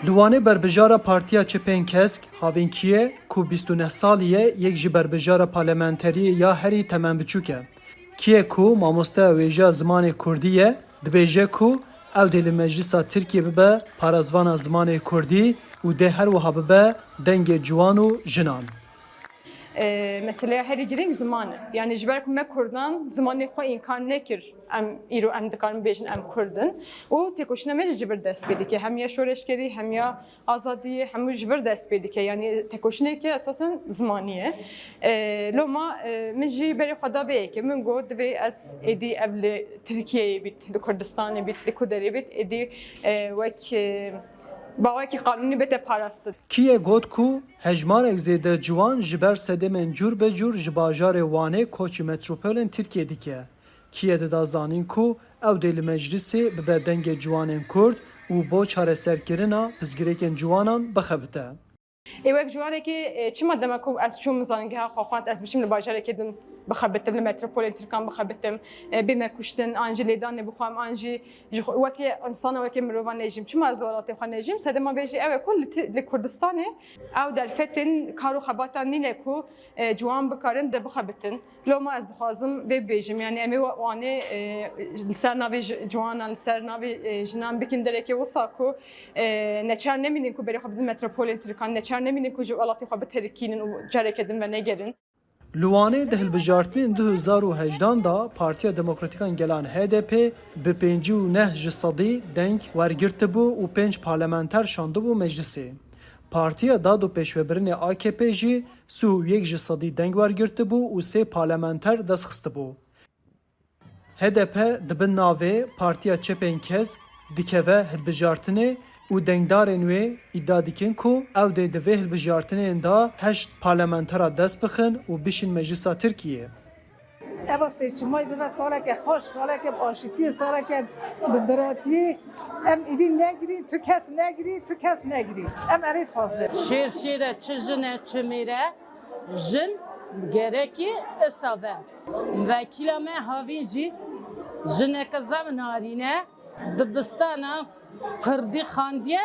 Luwanê berbijara Partiya Çepên Kesk havînkiye ku 29 salî ye yek ji berbijara parlamenteriyê ya herî temel biçûk e. Kiye ku mamosteya wêja zimanê Kurdî ye, dibêje ku ew dê li Meclisa Tirkiye bibe parezvana zimanê Kurdî û dê her wiha bibe dengê ciwan û jinan. Mesela her giring zamanı. Yani jiber ku me Kurdan zamanı xwe imkan nekir. Em dikarin bêjin em Kurdin. û têkoşîna me ji bir dest pê dike. Hem ya şoreşkerî hem ya azadiyê hemû ji bir dest pê dike. Yani têkoşînekê esasen zimanî ye. Loma min jî berê xwe da bêyekê. Min got divê ez êdî ev li Tirkiyeyê bît, li Kurdistanê bît, li Kuderê bît, êdî wek باوکی قانونی بده پاراسته. Kiye got ku hejmarek zêde ciwan ji ber sedemên cur be cur ji bajarê Wanê koçî metropolên Tirkiye dike. Kiye de da zanîn ku ew dê li meclisê bibe dengê ciwanên Kurd û bo çareserkirina pizgirêkên ciwanan bixebite. Ewek ciwanekî çima demek ku ez çûm zangeha xwe ez biçim li bajarekê din bixebitim li metropolên Tirkan bixebitim bême kuştin an jî lêdanê bixwam an jî wekî insana wekî mirovan nejîm çima ez welatê xwe nejîm sedema bêjî ew e ku li Kurdistanê ew derfetên kar û xebatan nîne ku ciwan bikarin de bixebitin loma ez dixwazim vê bêjim yani em ê wanê li ser navê ciwanan li ser navê jinan bikin derekê wisa ku neçar nemînin ku berê xwe bidin metropolên Tirkan neçar nemînin ku ji welatê xwe biterikînin û carekê din ve negerin. Luwanê di hilbijartinên 2018 da Partiya Demokratîkan Gelan HDP bi 59 ji sedî deng wergirtibû û 5 parlamenter şandibû meclisê. Partiya Dad û Pêşvebirinê AKP jî sû yek ji sedî deng wergirtibû û 3 parlamenter destxistibû. HDP dibin navê Partiya Çepên Kesk dikeve hilbijartinê û dengdarên wê îdia dikin ku ew dê di vê hilbijartinên da 8 parlamentera dest bixin û bişin Meclisa Tirkiye. Eva seçimay bibe saleke hoş, saleke aşitiye, saleke biberatiyê em îdî negirî, tu kes negirî, tu kes negirî. Em erêt xwazir. Şêrşêre çi jine çi mêre jin gerekî isabe. Vekîla me havî jî jineke zev narîne dibistana Kurdî xandiye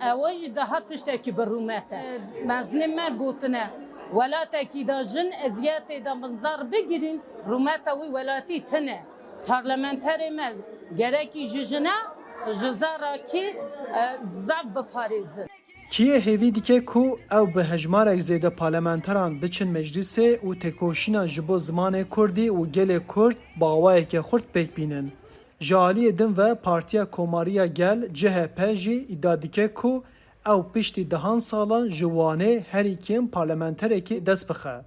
ew jî daha tiştekî bi rûmet e. Meznê me gotine welatekî da jin eziyetê da binzar bigirîn rûmeta wî welatî tune. Parlamenterê me gerekî ji jine ji zarakî zev biparêzin. Kiye hêvî dike ku ew bi hejmarek zêde parlamenteran biçin meclisê û têkoşîna ji bo zimanê Kurdî û gelê Kurd bawayeke xurt pêk bînin. Ji aliyê din ve Partiya Komariya Gel CHP jî îdia dike ku ew piştî dehan salan ji Wanê herîkên parlamenterekî dest bixe.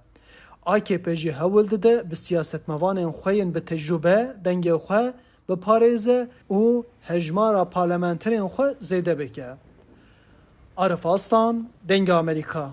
AKP jî hewil dide bi siyasetmevanên xwe yên bi tecrübe dengê xwe biparêze û hejmara parlamenterên xwe zêde bike. Arif Aslan, Dengê Amerîka.